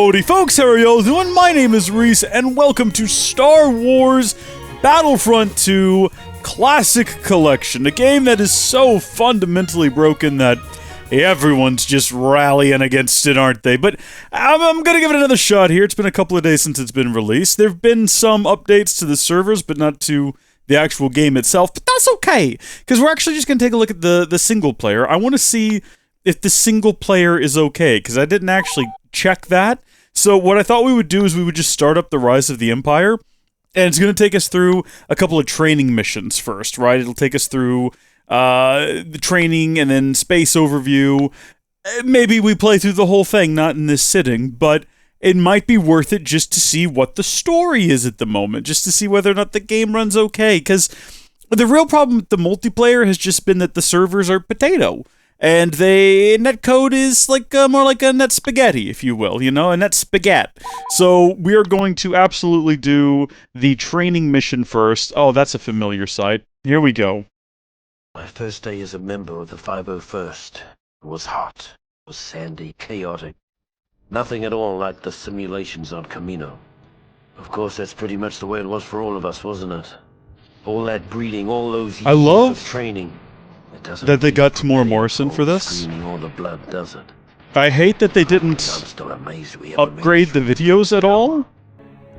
Howdy folks, how are y'all doing? My name is Reese, and welcome to Star Wars Battlefront II Classic Collection, a game that is so fundamentally broken that everyone's just rallying against it, aren't they? But I'm gonna give it another shot here. It's been a couple of days since it's been released. There have been some updates to the servers, but not to the actual game itself, but that's okay, because we're actually just gonna take a look at the single player. I want to see if the single player is okay, because I didn't actually check that. So what I thought we would do is we would just start up the Rise of the Empire, and it's going to take us through a couple of training missions first, right? It'll take us through the training and then space overview. Maybe we play through the whole thing, not in this sitting, but it might be worth it just to see what the story is at the moment, just to see whether or not the game runs okay, because the real problem with the multiplayer has just been that the servers are potato. And netcode is like more like a net spaghetti, if you will, you know, a net spaghetti. So we are going to absolutely do the training mission first. Oh, that's a familiar sight. Here we go. My first day as a member of the 501st. It was hot, it was sandy, chaotic. Nothing at all like the simulations on Camino. Of course, that's pretty much the way it was for all of us, wasn't it? All that breeding, all those years of training. That they got Tamora Morrison for this. All the blood, does it? I hate that they didn't upgrade the videos at all.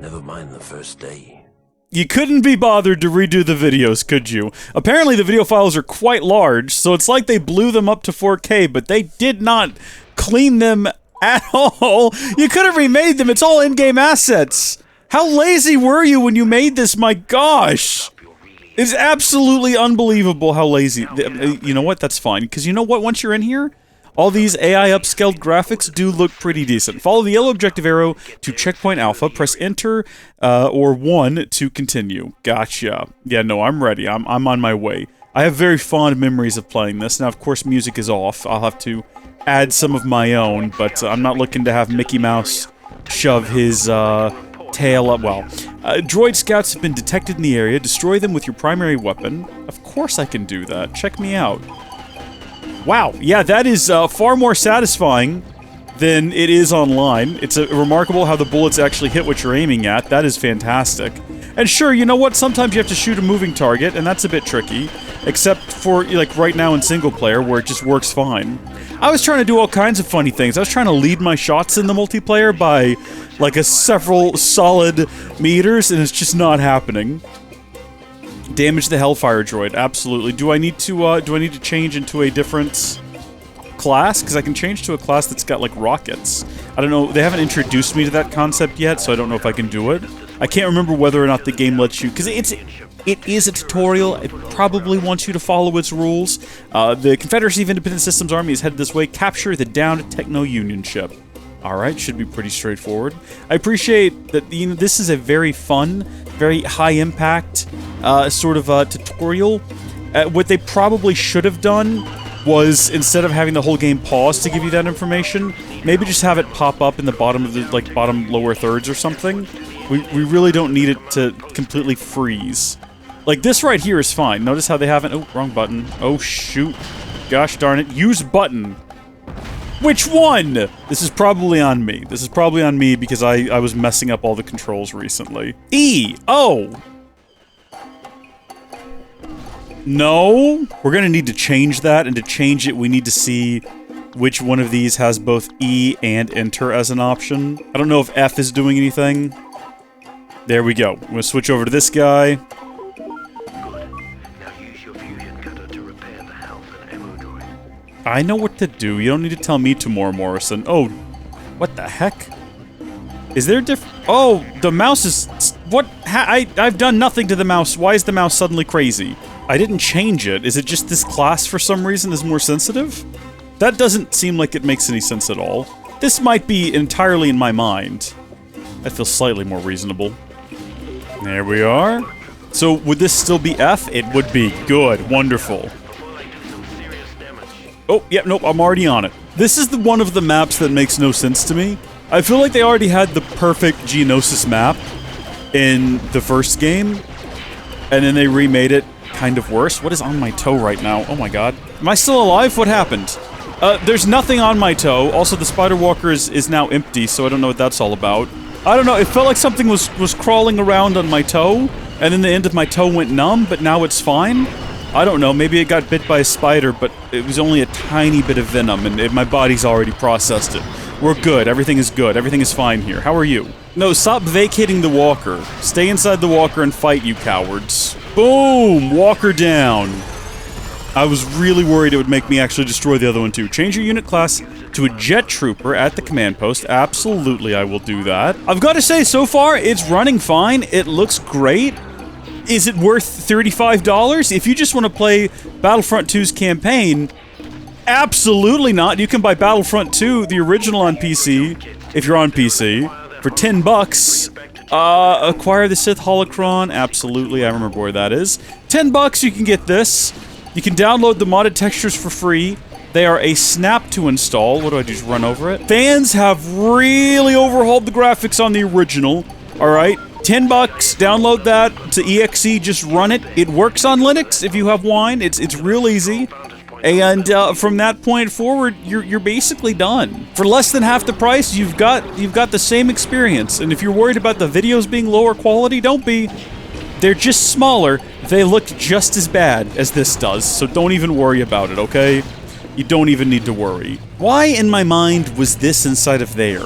Never mind the first day. You couldn't be bothered to redo the videos, could you? Apparently the video files are quite large, so it's like they blew them up to 4K, but they did not clean them at all. You could have remade them, it's all in-game assets. How lazy were you when you made this, my gosh? It's absolutely unbelievable how lazy. You know what? That's fine. Because you know what? Once you're in here, all these AI upscaled graphics do look pretty decent. Follow the yellow objective arrow to checkpoint alpha. Press enter or 1 to continue. Gotcha. Yeah, no, I'm ready. I'm on my way. I have very fond memories of playing this. Now, of course, music is off. I'll have to add some of my own, but I'm not looking to have Mickey Mouse shove his tail up. Well, droid scouts have been detected in the area. Destroy them with your primary weapon. Of course I can do that. Check me out. Wow, yeah, that is far more satisfying than it is online. It's remarkable how the bullets actually hit what you're aiming at. That is fantastic. And sure, you know what? Sometimes you have to shoot a moving target, and that's a bit tricky. Except for, like, right now in single player, where it just works fine. I was trying to do all kinds of funny things. I was trying to lead my shots in the multiplayer by, like, several solid meters, and it's just not happening. Damage the Hellfire droid, absolutely. Do I need to change into a different class? Because I can change to a class that's got, like, rockets. I don't know, they haven't introduced me to that concept yet, so I don't know if I can do it. I can't remember whether or not the game lets you, because it is a tutorial. It probably wants you to follow its rules. The Confederacy of Independent Systems Army is headed this way. Capture the downed Techno-Union ship. Alright, should be pretty straightforward. I appreciate that, you know, this is a very fun, very high-impact sort of tutorial. What they probably should have done was, instead of having the whole game pause to give you that information, maybe just have it pop up in the bottom of the, like, bottom lower thirds or something. We really don't need it to completely freeze. Like, this right here is fine. Notice how they haven't... Oh, wrong button. Oh, shoot. Gosh darn it. Use button. Which one? This is probably on me. This is probably on me because I was messing up all the controls recently. E! Oh! No? We're gonna need to change that, and to change it, we need to see which one of these has both E and enter as an option. I don't know if F is doing anything. There we go. I'm gonna switch over to this guy. I know what to do. You don't need to tell me Tamora Morrison. Oh, what the heck? Is there Oh, the mouse is... What? I've done nothing to the mouse. Why is the mouse suddenly crazy? I didn't change it. Is it just this class for some reason is more sensitive? That doesn't seem like it makes any sense at all. This might be entirely in my mind. That feels slightly more reasonable. There we are. So, would this still be F? It would be. Good. Wonderful. Oh, yeah, nope, I'm already on it. This is one of the maps that makes no sense to me. I feel like they already had the perfect Geonosis map in the first game, and then they remade it kind of worse. What is on my toe right now? Oh my god. Am I still alive? What happened? There's nothing on my toe. Also, the spider walker is now empty, so I don't know what that's all about. I don't know, it felt like something was crawling around on my toe, and then the end of my toe went numb, but now it's fine. I don't know, maybe it got bit by a spider, but it was only a tiny bit of venom, and my body's already processed it. We're good, everything is good, everything is fine here. How are you? No, stop vacating the walker. Stay inside the walker and fight, you cowards. Boom! Walker down. I was really worried it would make me actually destroy the other one too. Change your unit class to a jet trooper at the command post. Absolutely, I will do that. I've got to say, so far, it's running fine. It looks great. Is it worth $35? If you just want to play Battlefront 2's campaign, absolutely not. You can buy Battlefront 2, the original on PC, if you're on PC, for $10. Acquire the Sith Holocron. Absolutely, I remember where that is. $10, you can get this. You can download the modded textures for free. They are a snap to install. What do I do, just run over it? Fans have really overhauled the graphics on the original. Alright, $10, download that to EXE, just run it. It works on Linux if you have Wine. It's real easy. And from that point forward, you're basically done. For less than half the price, you've got the same experience. And if you're worried about the videos being lower quality, don't be. They're just smaller. They look just as bad as this does, so don't even worry about it, okay? You don't even need to worry. Why in my mind was this inside of there?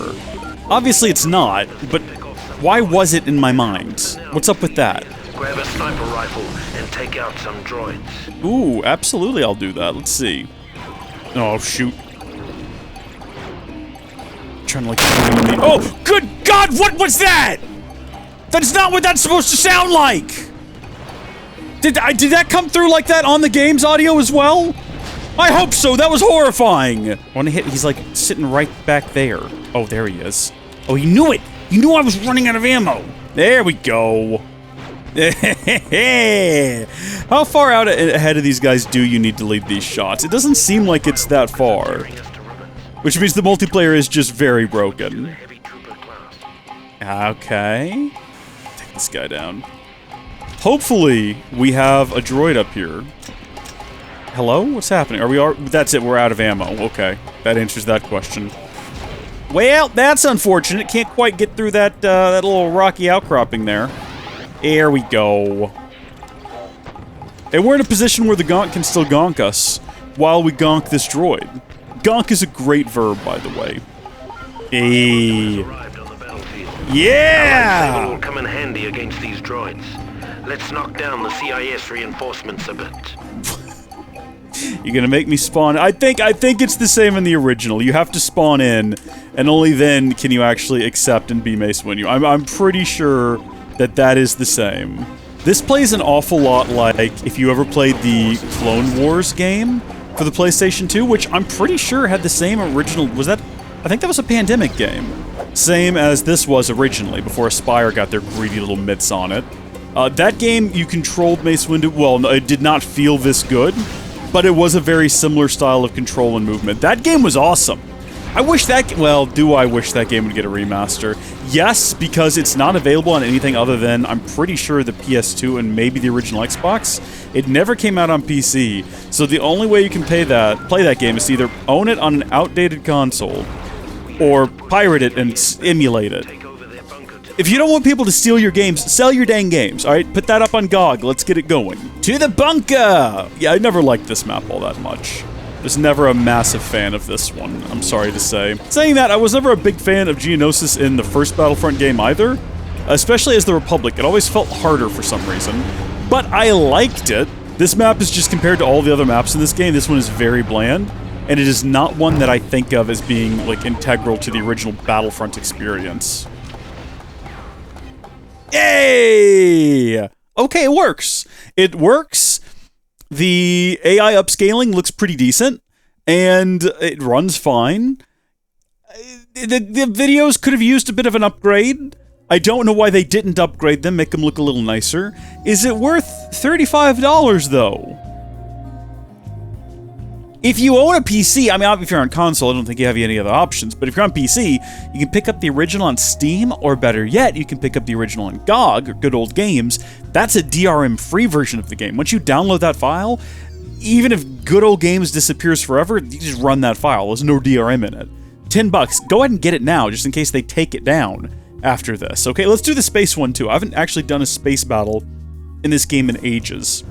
Obviously it's not, but why was it in my mind? What's up with that? Grab a sniper rifle and take out some droids. Ooh, absolutely I'll do that. Let's see. Oh, shoot. Trying to like... Oh, good God, what was that? That's not what that's supposed to sound like! Did that come through like that on the game's audio as well? I hope so, that was horrifying! Wanna hit, he's like sitting right back there. Oh, there he is. Oh, he knew it! He knew I was running out of ammo! There we go! How far out ahead of these guys do you need to lead these shots? It doesn't seem like it's that far. Which means the multiplayer is just very broken. Okay. This guy down. Hopefully, we have a droid up here. Hello? What's happening? That's it, we're out of ammo. Okay. That answers that question. Well, that's unfortunate. Can't quite get through that, that little rocky outcropping there. There we go. And we're in a position where the gonk can still gonk us while we gonk this droid. Gonk is a great verb, by the way. Hey. Yeah! Will come in handy against these droids. Let's knock down the CIS reinforcements a bit. You're gonna make me spawn. I think it's the same in the original. You have to spawn in, and only then can you actually accept and be Mace Windu. I'm pretty sure that is the same. This plays an awful lot like if you ever played the Clone Wars game for the PlayStation 2, which I'm pretty sure had the same original. Was that? I think that was a Pandemic game. Same as this was originally, before Aspire got their greedy little mitts on it. That game, you controlled Mace Windu. Well, no, it did not feel this good, but it was a very similar style of control and movement. That game was awesome. I wish that... Well, do I wish that game would get a remaster? Yes, because it's not available on anything other than, I'm pretty sure, the PS2 and maybe the original Xbox. It never came out on PC, so the only way you can play that game is to either own it on an outdated console, or pirate it and emulate it. If you don't want people to steal your games, sell your dang games, alright? Put that up on GOG, let's get it going. To the bunker! Yeah, I never liked this map all that much. Was never a massive fan of this one, I'm sorry to say. Saying that, I was never a big fan of Geonosis in the first Battlefront game either. Especially as the Republic, it always felt harder for some reason. But I liked it. This map is just compared to all the other maps in this game, this one is very bland. And it is not one that I think of as being, like, integral to the original Battlefront experience. Yay! Okay, it works. It works. The AI upscaling looks pretty decent, and it runs fine. The videos could have used a bit of an upgrade. I don't know why they didn't upgrade them, make them look a little nicer. Is it worth $35, though? If you own a PC, I mean, if you're on console, I don't think you have any other options, but if you're on PC, you can pick up the original on Steam, or better yet, you can pick up the original on GOG, or Good Old Games. That's a DRM-free version of the game. Once you download that file, even if good old games disappears forever, you just run that file. There's no DRM in it. $10. Go ahead and get it now, just in case they take it down after this. Okay, let's do the space one too. I haven't actually done a space battle in this game in ages,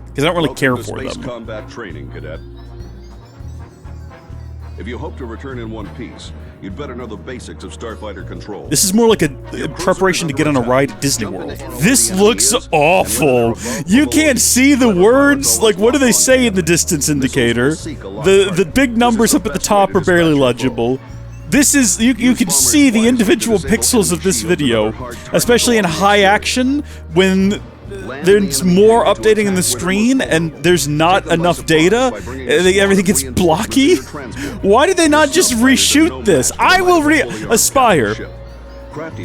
because I don't really care for them. Combat training, cadet. If you hope to return in one piece, you'd better know the basics of starfighter control. This is more like a preparation to get on a ride at Disney World. This looks awful. You can't see the words. Like, what do they say in the distance indicator? The big numbers up at the top are barely legible. This is, you can see the individual pixels of this video, especially in high action, when there's more updating in the screen and there's not enough data. Everything gets blocky. Why did they not just reshoot this? I will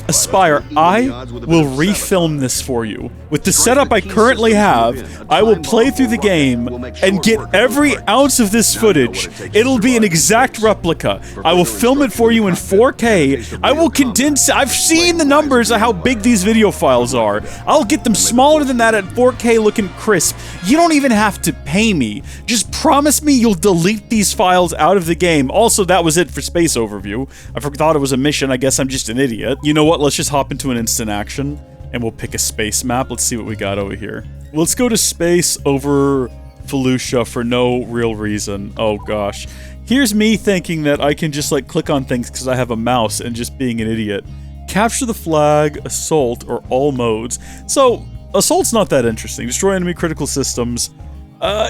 Aspire, I will refilm this for you. With the setup I currently have, I will play through the game and get every ounce of this footage. It'll be an exact replica. I will film it for you in 4K. I will condense. I've seen the numbers of how big these video files are. I'll get them smaller than that at 4K looking crisp. You don't even have to pay me. Just promise me you'll delete these files out of the game. Also, that was it for Space Overview. I thought it was a mission. I guess I'm just an idiot. You know what? Let's just hop into an instant action. And we'll pick a space map. Let's see what we got over here. Let's go to space over Felucia for no real reason. Oh gosh. Here's me thinking that I can just like click on things because I have a mouse and just being an idiot. Capture the flag, assault, or all modes. So, assault's not that interesting. Destroy enemy critical systems.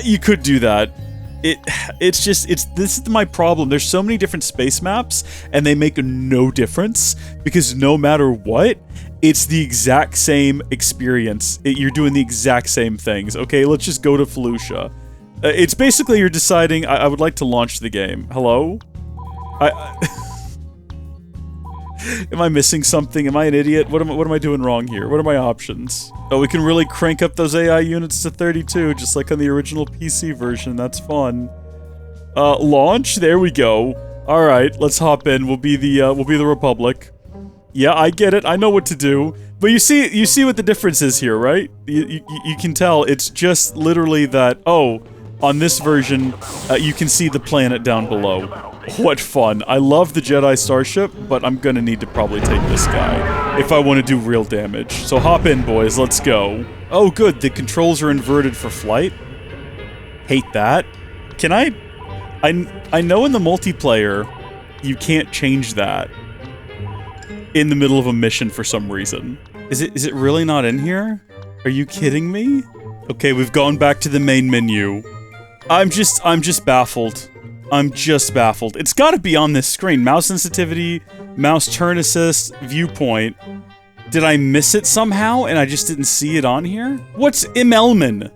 You could do that. This is my problem. There's so many different space maps and they make no difference because no matter what, it's the exact same experience. You're doing the exact same things. Okay, let's just go to Felucia. It's basically you're deciding, I would like to launch the game. Hello? Am I missing something? Am I an idiot? What am I doing wrong here? What are my options? Oh, we can really crank up those AI units to 32, just like on the original PC version. That's fun. Launch? There we go. Alright, let's hop in. We'll be the Republic. Yeah, I get it. I know what to do. But you see what the difference is here, right? You can tell it's just literally that, oh, on this version, you can see the planet down below. What fun. I love the Jedi Starship, but I'm gonna need to probably take this guy if I want to do real damage. So hop in, boys. Let's go. Oh, good. The controls are inverted for flight. Hate that. Can I know in the multiplayer, you can't change that in the middle of a mission for some reason. Is it really not in here? Are you kidding me? Okay, we've gone back to the main menu. I'm just baffled. I'm just baffled. It's gotta be on this screen. Mouse sensitivity, mouse turn assist, viewpoint. Did I miss it somehow and I just didn't see it on here? What's Imelman?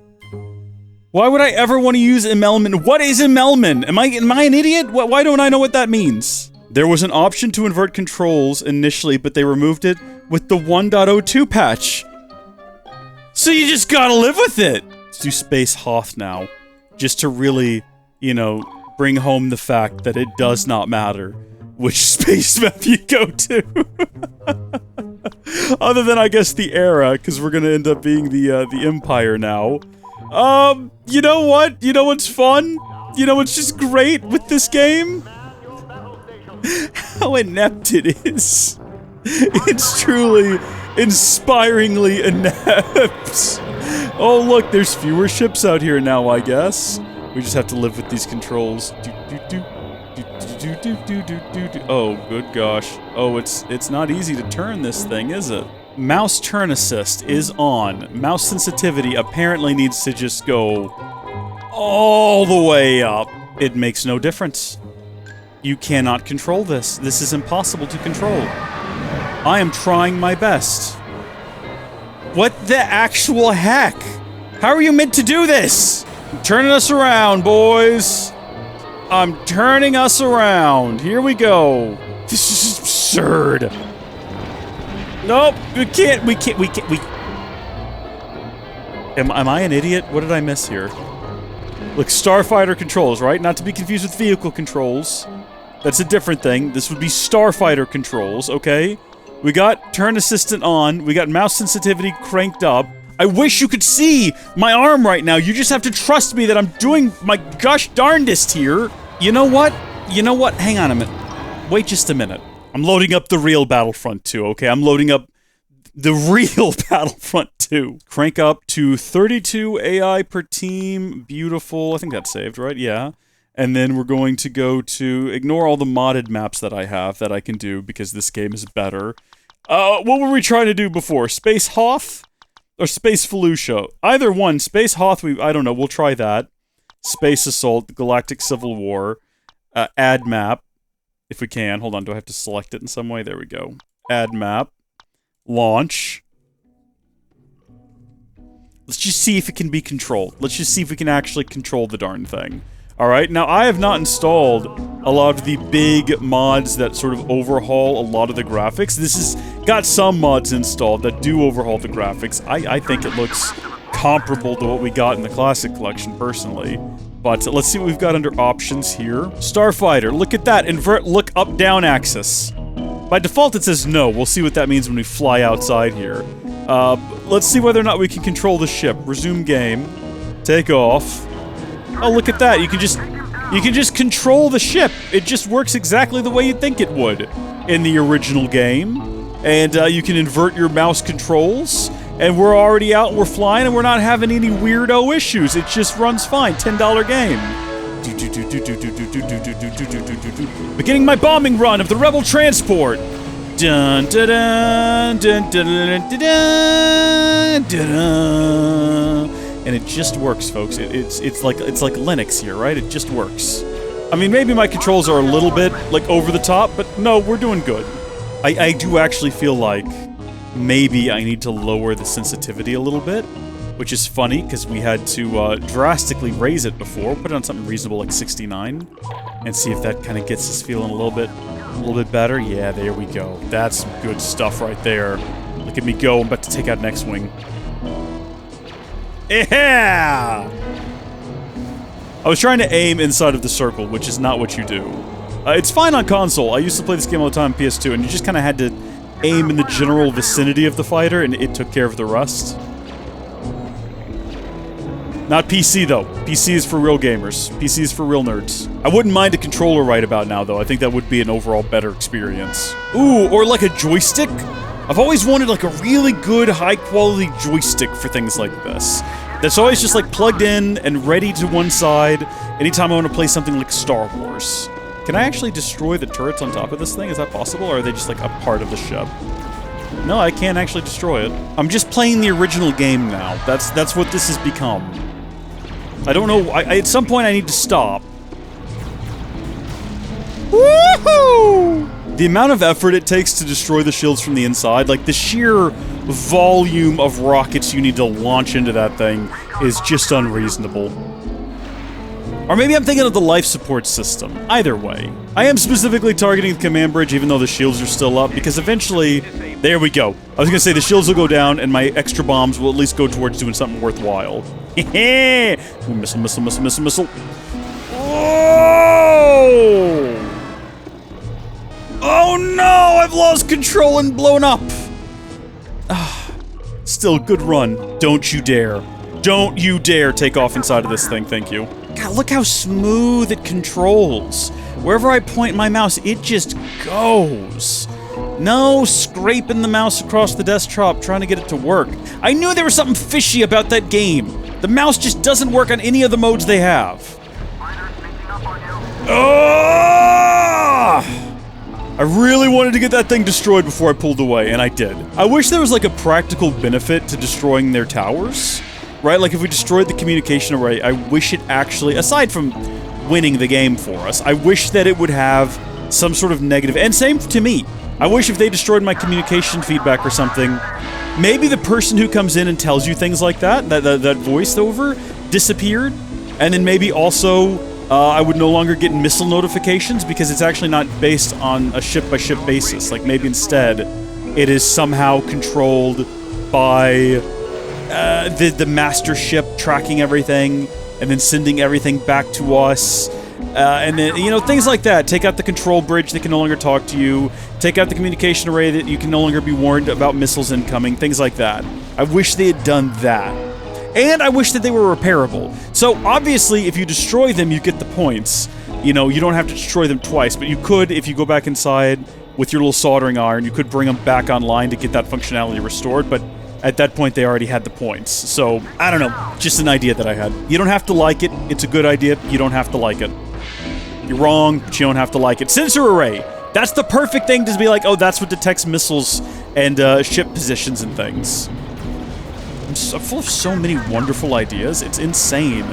Why would I ever want to use Imelman? What is Imelman? Am I an idiot? Why don't I know what that means? There was an option to invert controls initially, but they removed it with the 1.02 patch. So you just gotta live with it! Let's do Space Hoth now. Just to really, you know, bring home the fact that it does not matter which space map you go to. Other than, I guess, the era, because we're gonna end up being the Empire now. You know what? You know what's fun? You know what's just great with this game? How inept it is. It's truly inspiringly inept. Oh look, there's fewer ships out here now, I guess. We just have to live with these controls. Oh, good gosh. Oh, it's not easy to turn this thing, is it? Mouse turn assist is on. Mouse sensitivity apparently needs to just go all the way up. It makes no difference. You cannot control this. This is impossible to control. I am trying my best. What the actual heck? How are you meant to do this? I'm turning us around, boys. I'm turning us around. Here we go. This is absurd. Nope, we can't. Am I an idiot? What did I miss here? Look, Starfighter controls, right? Not to be confused with vehicle controls. That's a different thing. This would be Starfighter controls, okay? We got turn assistant on. We got mouse sensitivity cranked up. I wish you could see my arm right now. You just have to trust me that I'm doing my gosh darndest here. You know what? You know what? Hang on a minute. Wait just a minute. I'm loading up the real Battlefront 2, okay? I'm loading up the real Battlefront 2. Crank up to 32 AI per team. Beautiful. I think that's saved, right? Yeah. And then we're going to go to ignore all the modded maps that I have that I can do because this game is better. What were we trying to do before? Space Hoth or Space Felucia? Either one. Space Hoth, I don't know. We'll try that. Space Assault, Galactic Civil War, add map, if we can. Hold on, do I have to select it in some way? There we go. Add map. Launch. Let's just see if it can be controlled. Let's just see if we can actually control the darn thing. Alright, now I have not installed a lot of the big mods that sort of overhaul a lot of the graphics. This has got some mods installed that do overhaul the graphics. I think it looks comparable to what we got in the Classic Collection, personally. But let's see what we've got under options here. Starfighter, look at that. Invert look up-down axis. By default it says no. We'll see what that means when we fly outside here. Let's see whether or not we can control the ship. Resume game. Take off. Oh, look at that. You can just control the ship. It just works exactly the way you'd think it would in the original game. And you can invert your mouse controls. And we're already out and we're flying and we're not having any weirdo issues. It just runs fine. $10 game. Beginning my bombing run of the Rebel transport. Dun dun dun dun dun dun dun dun. And it just works, folks. It's like Linux here, right? It just works. I mean, maybe my controls are a little bit like over the top, but no, we're doing good. I do actually feel like maybe I need to lower the sensitivity a little bit, which is funny because we had to drastically raise it before. Put it on something reasonable like 69, and see if that kind of gets us feeling a little bit better. Yeah, there we go. That's some good stuff right there. Look at me go. I'm about to take out an X-Wing. Yeah! I was trying to aim inside of the circle, which is not what you do. It's fine on console. I used to play this game all the time on PS2, and you just kind of had to aim in the general vicinity of the fighter, and it took care of the rest. Not PC, though. PC is for real gamers. PC is for real nerds. I wouldn't mind a controller right about now, though. I think that would be an overall better experience. Ooh, or like a joystick? I've always wanted like a really good, high-quality joystick for things like this. That's always just like plugged in and ready to one side anytime I want to play something like Star Wars. Can I actually destroy the turrets on top of this thing? Is that possible, or are they just like a part of the ship? No, I can't actually destroy it. I'm just playing the original game now. That's what this has become. I don't know. At some point, I need to stop. Woohoo! The amount of effort it takes to destroy the shields from the inside, like the sheer volume of rockets you need to launch into that thing, is just unreasonable. Or maybe I'm thinking of the life support system. Either way. I am specifically targeting the command bridge even though the shields are still up, because eventually... There we go. I was gonna say the shields will go down and my extra bombs will at least go towards doing something worthwhile. Hehe! Missile, missile, missile, missile, missile. Oh! Oh no! I've lost control and blown up! Still, good run. Don't you dare. Don't you dare take off inside of this thing, thank you. God, look how smooth it controls. Wherever I point my mouse, it just goes. No scraping the mouse across the desktop trying to get it to work. I knew there was something fishy about that game. The mouse just doesn't work on any of the modes they have. I really wanted to get that thing destroyed before I pulled away, and I did. I wish there was like a practical benefit to destroying their towers. Right? Like if we destroyed the communication array, I wish it actually, aside from winning the game for us, I wish that it would have some sort of negative, and same to me. I wish if they destroyed my communication feedback or something, maybe the person who comes in and tells you things like that voiceover, disappeared, and then maybe also I would no longer get missile notifications because it's actually not based on a ship-by-ship basis. Like maybe instead, it is somehow controlled by the master ship tracking everything and then sending everything back to us, And then, you know, things like that. Take out the control bridge that can no longer talk to you. Take out the communication array that you can no longer be warned about missiles incoming. Things like that. I wish they had done that. And I wish that they were repairable. So, obviously, if you destroy them, you get the points. You know, you don't have to destroy them twice, but you could, if you go back inside with your little soldering iron, you could bring them back online to get that functionality restored, but at that point, they already had the points. So, I don't know. Just an idea that I had. You don't have to like it. It's a good idea. You don't have to like it. You're wrong, but you don't have to like it. Sensor array! That's the perfect thing to be like, oh, that's what detects missiles and ship positions and things. I'm full of so many wonderful ideas. It's insane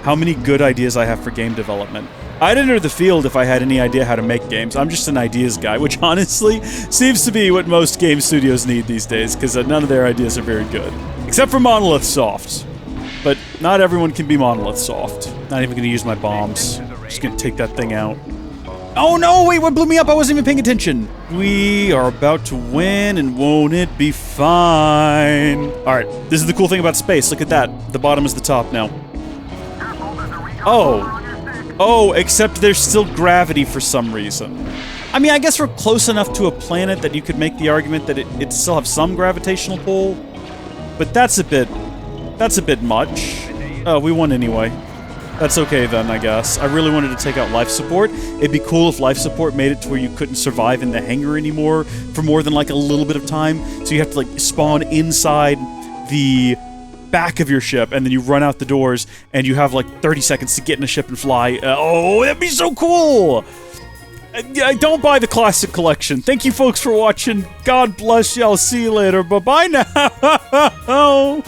how many good ideas I have for game development. I'd enter the field if I had any idea how to make games. I'm just an ideas guy, which honestly seems to be what most game studios need these days, because none of their ideas are very good. Except for Monolith Soft. But not everyone can be Monolith Soft. Not even gonna use my bombs. Just gonna take that thing out. Oh no, wait, what blew me up? I wasn't even paying attention. We are about to win, and won't it be fine? Alright, this is the cool thing about space. Look at that. The bottom is the top now. Oh. Oh, except there's still gravity for some reason. I mean, I guess we're close enough to a planet that you could make the argument that it still have some gravitational pull. But that's a bit much. Oh, we won anyway. That's okay then, I guess. I really wanted to take out life support. It'd be cool if life support made it to where you couldn't survive in the hangar anymore for more than like a little bit of time. So you have to like spawn inside the back of your ship, and then you run out the doors, and you have like 30 seconds to get in a ship and fly. Oh, that'd be so cool! Don't buy the Classic Collection. Thank you folks for watching. God bless you. I'll see you later. Bye-bye now.